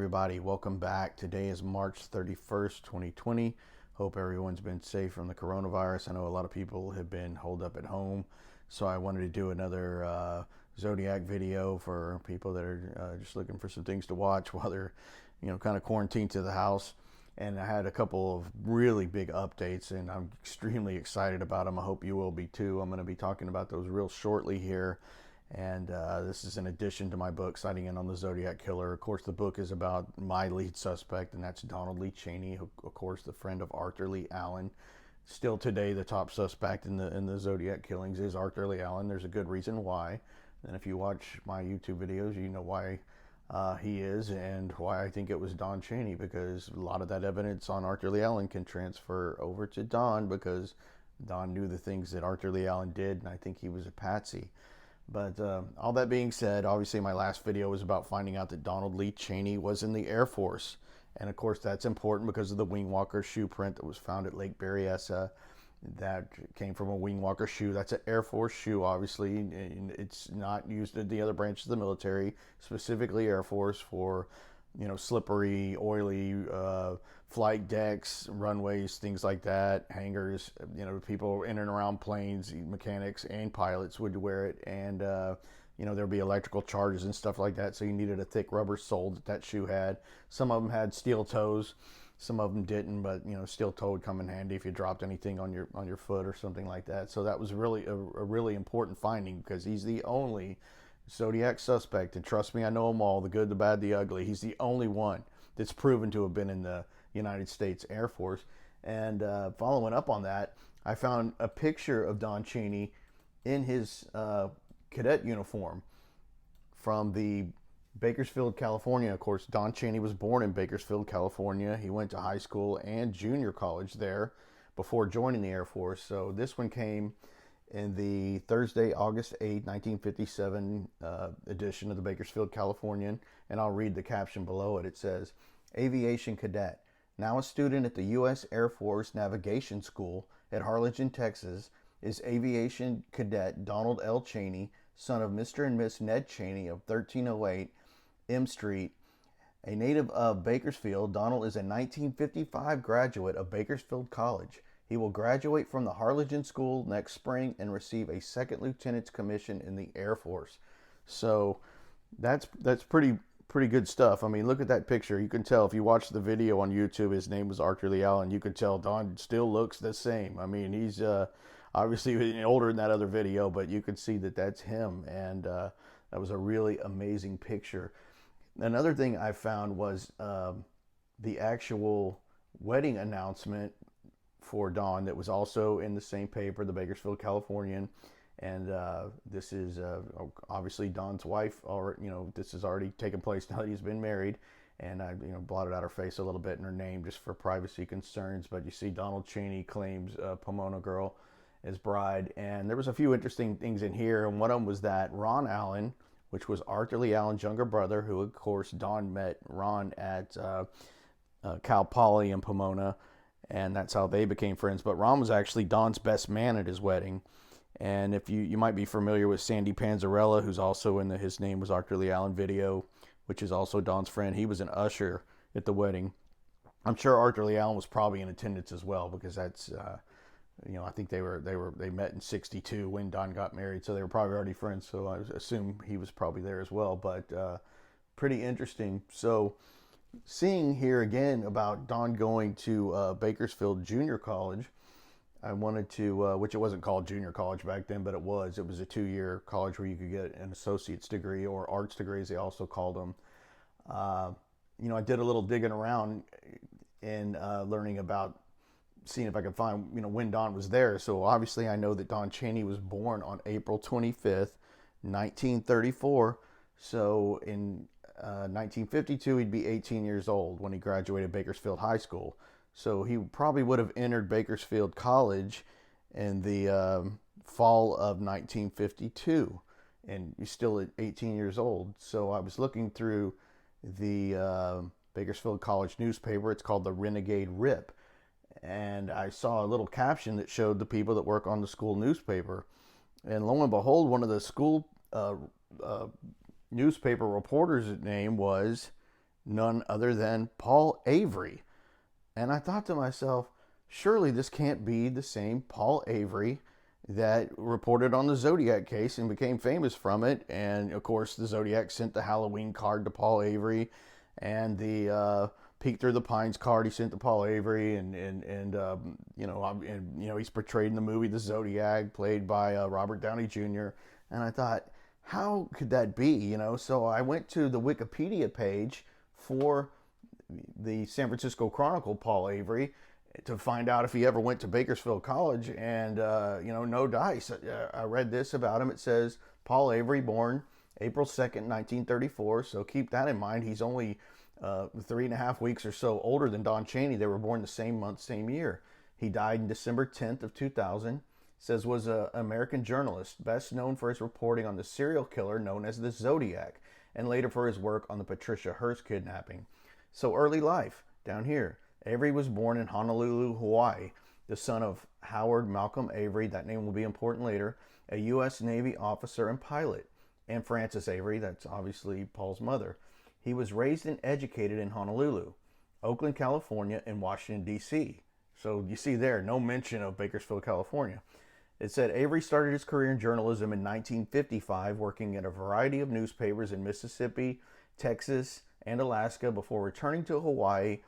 everybody, welcome back. Today is March 31st, 2020. Hope everyone's been safe from the coronavirus. I know a lot of people have been holed up at home, so I wanted to do another Zodiac video for people that are just looking for some things to watch while they're, kind of quarantined to the house. And I had a couple of really big updates, and I'm extremely excited about them. I hope you will be too. I'm going to be talking about those real shortly here. And this is in addition to my book, Sighting In on the Zodiac Killer. Of course, the book is about my lead suspect, and that's Donald Lee Cheney, who, of course, the friend of Arthur Lee Allen. Still today, the top suspect in the Zodiac killings is Arthur Lee Allen. There's a good reason why. And if you watch my YouTube videos, you know why he is and why I think it was Don Cheney, because a lot of that evidence on Arthur Lee Allen can transfer over to Don, because Don knew the things that Arthur Lee Allen did, and I think he was a patsy. But all that being said, obviously my last video was about finding out that Donald Lee Cheney was in the Air Force. And of course that's important because of the wing walker shoe print that was found at Lake Berryessa. That came from a wing walker shoe. That's an Air Force shoe, obviously. And it's not used in the other branches of the military, specifically Air Force for, slippery, oily flight decks, runways, things like that, hangars. People in and around planes, mechanics and pilots would wear it, and there'd be electrical charges and stuff like that. So you needed a thick rubber sole that shoe had. Some of them had steel toes, some of them didn't, but steel toe would come in handy if you dropped anything on your foot or something like that. So that was really a really important finding, because he's the only Zodiac suspect, and trust me, I know them all, the good, the bad, the ugly. He's the only one that's proven to have been in the United States Air Force. And following up on that, I found a picture of Don Cheney in his cadet uniform from the Bakersfield, California. Of course, Don Cheney was born in Bakersfield, California. He went to high school and junior college there before joining the Air Force. So this one came in the Thursday, August 8, 1957 edition of the Bakersfield Californian, and I'll read the caption below it. It says, "Aviation Cadet, now a student at the U.S. Air Force Navigation School at Harlingen, Texas, is Aviation Cadet Donald L. Cheney, son of Mr. and Miss Ned Cheney of 1308 M Street. A native of Bakersfield, Donald is a 1955 graduate of Bakersfield College. He will graduate from the Harlingen School next spring and receive a second lieutenant's commission in the Air Force." So that's pretty good stuff. I mean, look at that picture. You can tell if you watch the video on YouTube, his name was Arthur Lee Allen. You can tell Don still looks the same. I mean, he's obviously older in that other video, but you can see that that's him. And that was a really amazing picture. Another thing I found was the actual wedding announcement for Don that was also in the same paper, the Bakersfield Californian. And this is obviously Don's wife, or this has already taken place now that he's been married. And I blotted out her face a little bit in her name just for privacy concerns. But you see Donald Cheney claims Pomona girl as bride. And there was a few interesting things in here, and one of them was that Ron Allen, which was Arthur Lee Allen's younger brother, who of course Don met Ron at Cal Poly in Pomona, and that's how they became friends. But Ron was actually Don's best man at his wedding. And if you might be familiar with Sandy Panzarella, who's also in the His Name Was Arthur Lee Allen video, which is also Don's friend. He was an usher at the wedding. I'm sure Arthur Lee Allen was probably in attendance as well, because that's I think they met in '62 when Don got married, so they were probably already friends. So I assume he was probably there as well. But pretty interesting. So seeing here again about Don going to Bakersfield Junior College, I wanted to, which it wasn't called junior college back then, but it was a 2-year college where you could get an associate's degree, or arts degree as they also called them. I did a little digging around and learning about, seeing if I could find, when Don was there. So obviously I know that Don Cheney was born on April 25th, 1934. So in 1952, he'd be 18 years old when he graduated Bakersfield High School. So he probably would have entered Bakersfield College in the fall of 1952, and he's still at 18 years old. So I was looking through the Bakersfield College newspaper. It's called the Renegade Rip. And I saw a little caption that showed the people that work on the school newspaper. And lo and behold, one of the school newspaper reporter's name was none other than Paul Avery. And I thought to myself, surely this can't be the same Paul Avery that reported on the Zodiac case and became famous from it. And of course, the Zodiac sent the Halloween card to Paul Avery, and the Peek Through the Pines card he sent to Paul Avery, and he's portrayed in the movie The Zodiac, played by Robert Downey Jr. And I thought, how could that be? So I went to the Wikipedia page for the San Francisco Chronicle, Paul Avery, to find out if he ever went to Bakersfield College, and no dice. I read this about him. It says Paul Avery, born April 2nd, 1934. So keep that in mind. He's only 3.5 weeks or so older than Don Cheney. They were born the same month, same year. He died in December 10th of 2000. Says was an American journalist, best known for his reporting on the serial killer known as the Zodiac, and later for his work on the Patricia Hearst kidnapping. So early life, down here. Avery was born in Honolulu, Hawaii, the son of Howard Malcolm Avery, that name will be important later, a U.S. Navy officer and pilot, and Frances Avery, that's obviously Paul's mother. He was raised and educated in Honolulu, Oakland, California, and Washington, D.C. So you see there, no mention of Bakersfield, California. It said Avery started his career in journalism in 1955, working at a variety of newspapers in Mississippi, Texas, and Alaska before returning to Hawaii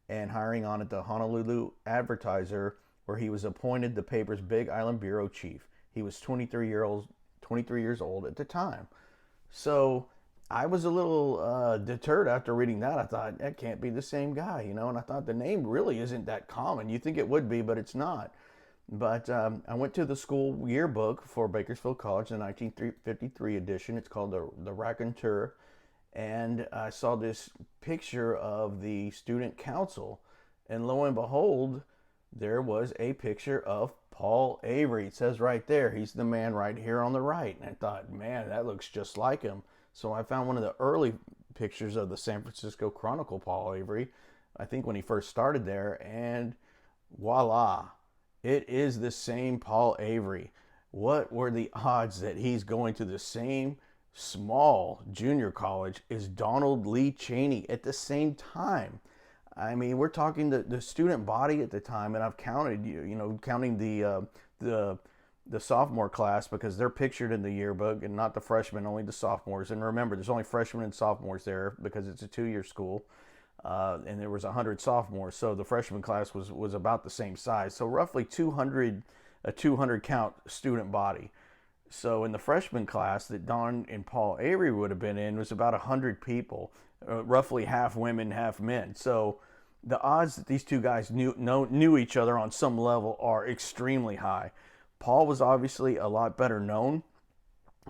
and hiring on at the Honolulu Advertiser, where he was appointed the paper's Big Island bureau chief. He was 23 years old at the time. So I was a little deterred after reading that. I thought, that can't be the same guy, and I thought the name really isn't that common. You think it would be, but it's not. But I went to the school yearbook for Bakersfield College, the 1953 edition. It's called the Raconteur. And I saw this picture of the student council, and lo and behold, there was a picture of Paul Avery. It says right there, he's the man right here on the right. And I thought, man, that looks just like him. So I found one of the early pictures of the San Francisco Chronicle, Paul Avery, I think when he first started there, and voila, it is the same Paul Avery. What were the odds that he's going to the same small junior college as Donald Lee Cheney at the same time? I mean, we're talking the student body at the time, and I've counted, counting the sophomore class, because they're pictured in the yearbook, and not the freshmen, only the sophomores. And remember, there's only freshmen and sophomores there because it's a 2-year school, and there was 100 sophomores, so the freshman class was about the same size. So roughly 200 count student body. So in the freshman class that Don and Paul Avery would have been in was about 100 people, roughly half women, half men. So the odds that these two guys knew each other on some level are extremely high. Paul was obviously a lot better known.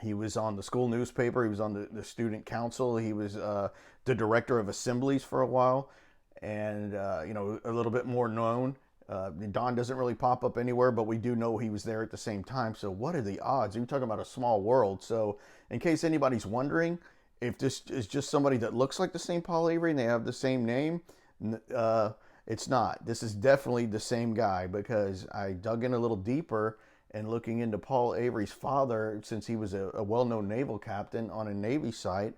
He was on the school newspaper. He was on the student council. He was the director of assemblies for a while, and a little bit more known. Don doesn't really pop up anywhere, but we do know he was there at the same time. So what are the odds? You're talking about a small world. So in case anybody's wondering if this is just somebody that looks like the same Paul Avery and they have the same name, it's not. This is definitely the same guy, because I dug in a little deeper and looking into Paul Avery's father, since he was a well-known naval captain on a Navy site,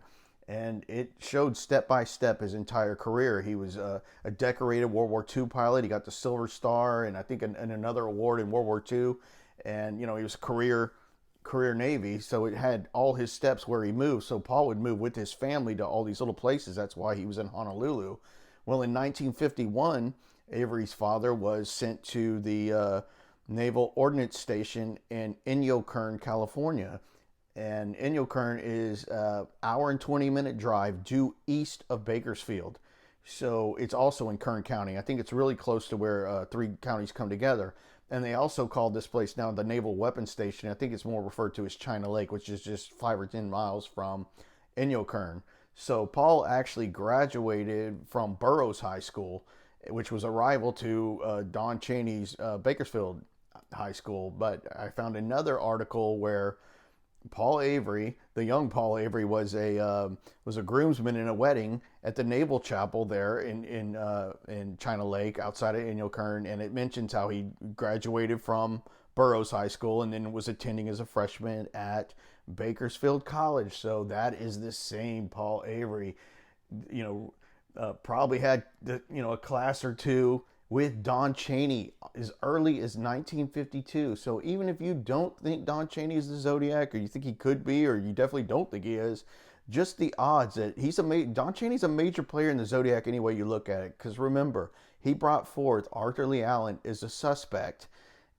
and it showed step by step his entire career. He was a decorated World War II pilot. He got the Silver Star, and I think another award in World War II. And he was career Navy, so it had all his steps where he moved. So Paul would move with his family to all these little places. That's why he was in Honolulu. Well, in 1951, Avery's father was sent to the Naval Ordnance Station in Inyokern, California. And Inyokern is an hour and 20-minute drive due east of Bakersfield. So it's also in Kern County. I think it's really close to where 3 counties come together. And they also called this place now the Naval Weapons Station. I think it's more referred to as China Lake, which is just 5 or 10 miles from Inyokern. So Paul actually graduated from Burroughs High School, which was a rival to Don Cheney's Bakersfield High School. But I found another article where Paul Avery, the young Paul Avery, was a groomsman in a wedding at the Naval Chapel there in China Lake outside of Inyokern, and it mentions how he graduated from Burroughs High School and then was attending as a freshman at Bakersfield College. So that is the same Paul Avery. probably had a class or two with Don Cheney as early as 1952. So even if you don't think Don Cheney is the Zodiac, or you think he could be, or you definitely don't think he is, just the odds that Don Cheney's a major player in the Zodiac any way you look at it. Because remember, he brought forth Arthur Lee Allen as a suspect,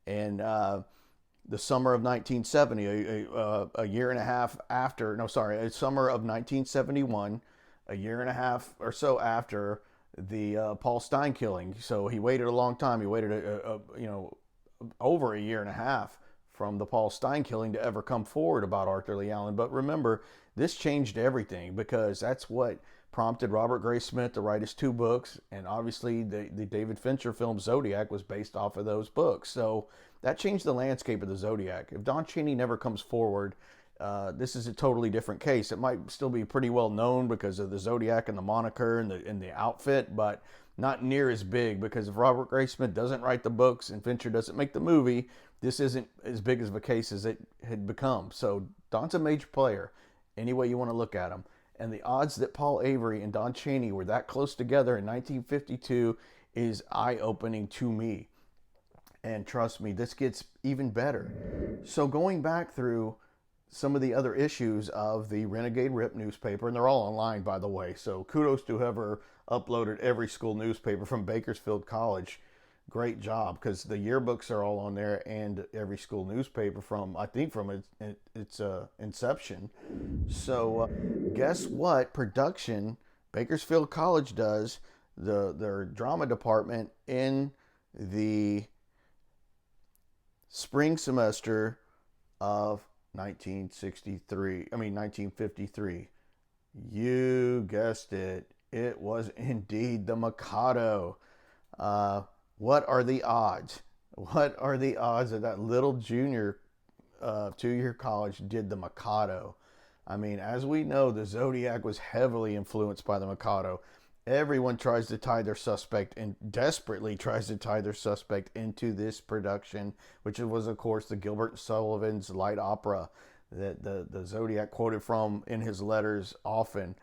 and the summer of 1970, a year and a half after, no, sorry, a summer of 1971, a year and a half or so after the Paul Stein killing. So he waited a long time. He waited, over a year and a half from the Paul Stein killing to ever come forward about Arthur Lee Allen. But remember, this changed everything because that's what prompted Robert Gray Smith to write his two books. And obviously the David Fincher film Zodiac was based off of those books. So that changed the landscape of the Zodiac. If Don Cheney never comes forward, this is a totally different case. It might still be pretty well known because of the Zodiac and the moniker and the outfit, but not near as big, because if Robert Gray Smith doesn't write the books and Fincher doesn't make the movie, this isn't as big of a case as it had become. So Don's a major player, any way you want to look at him. And the odds that Paul Avery and Don Cheney were that close together in 1952 is eye-opening to me. And trust me, this gets even better. So going back through some of the other issues of the Renegade Rip newspaper, and they're all online, by the way, so kudos to whoever uploaded every school newspaper from Bakersfield College. Great job, because the yearbooks are all on there, and every school newspaper from its inception. So guess what production Bakersfield College does, their drama department, in the spring semester of 1953. You guessed it. It was indeed the Mikado. What are the odds? What are the odds that little junior two-year college did the Mikado? I mean, as we know, the Zodiac was heavily influenced by the Mikado. Everyone tries to tie their suspect, and desperately tries to tie their suspect into this production, which was, of course, the Gilbert Sullivan's light opera that the Zodiac quoted from in his letters often.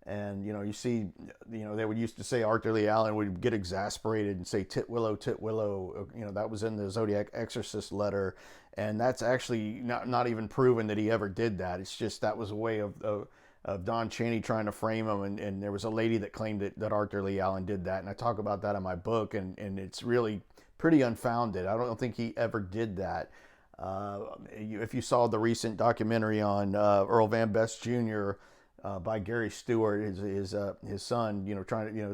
And, you see, they would used to say Arthur Lee Allen would get exasperated and say, tit willow, that was in the Zodiac Exorcist letter. And that's actually not even proven that he ever did that. It's just that was a way of Don Cheney trying to frame him, and there was a lady that claimed that Arthur Lee Allen did that, and I talk about that in my book, and it's really pretty unfounded. I don't think he ever did that. If you saw the recent documentary on Earl Van Best Jr. By Gary Stewart, his son,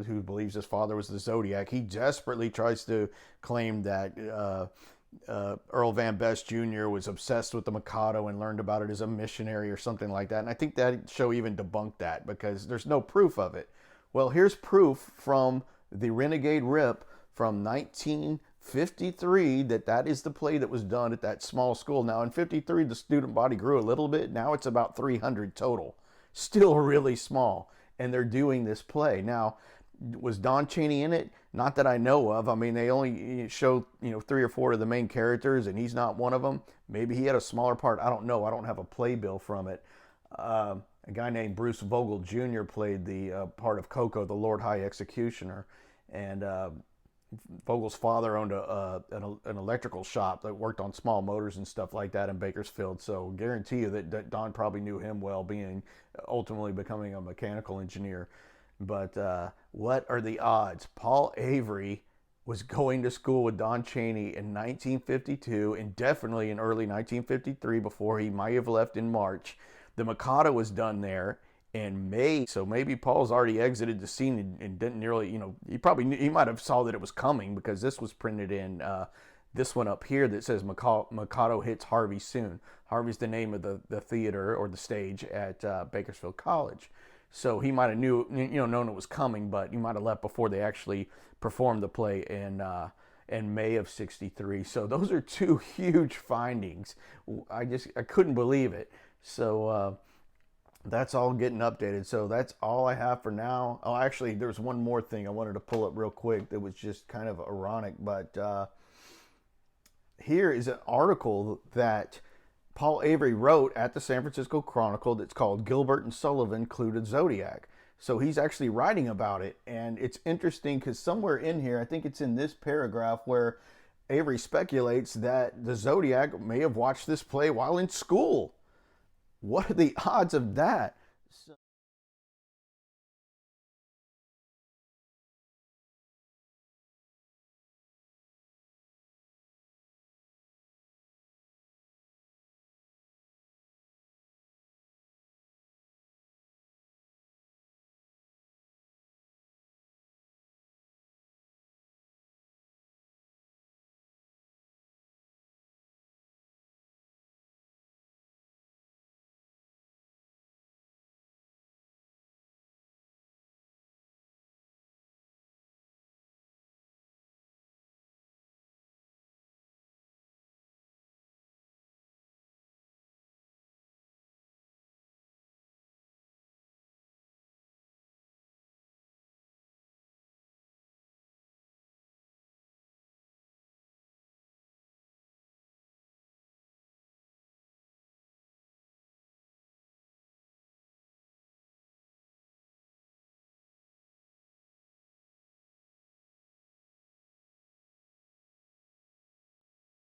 who believes his father was the Zodiac, he desperately tries to claim that Earl Van Best Jr. was obsessed with the Mikado and learned about it as a missionary or something like that. And I think that show even debunked that because there's no proof of it. Well, here's proof from the Renegade Rip from 1953 that is the play that was done at that small school. Now, in 53, the student body grew a little bit. Now it's about 300 total. Still really small. And they're doing this play. Now, was Don Cheney in it? Not that I know of. I mean, they only show 3 or 4 of the main characters, and he's not one of them. Maybe he had a smaller part. I don't know. I don't have a playbill from it. A guy named Bruce Vogel Jr. played the part of Coco, the Lord High Executioner, and Vogel's father owned an electrical shop that worked on small motors and stuff like that in Bakersfield. So guarantee you that Don probably knew him well, being ultimately becoming a mechanical engineer. But what are the odds? Paul Avery was going to school with Don Cheney in 1952 and definitely in early 1953 before he might have left in March. The Mikado was done there in May, so maybe Paul's already exited the scene and didn't really, he might have saw that it was coming because this was printed in this one up here that says Mikado hits Harvey soon. Harvey's the name of the theater or the stage at Bakersfield College. So he might have known it was coming, but he might have left before they actually performed the play in May of '63. So those are two huge findings. I couldn't believe it. So that's all getting updated. So that's all I have for now. Oh, actually, there's one more thing I wanted to pull up real quick that was just kind of ironic. But here is an article that Paul Avery wrote at the San Francisco Chronicle that's called Gilbert and Sullivan Clued Zodiac. So he's actually writing about it. And it's interesting because somewhere in here, I think it's in this paragraph where Avery speculates that the Zodiac may have watched this play while in school. What are the odds of that?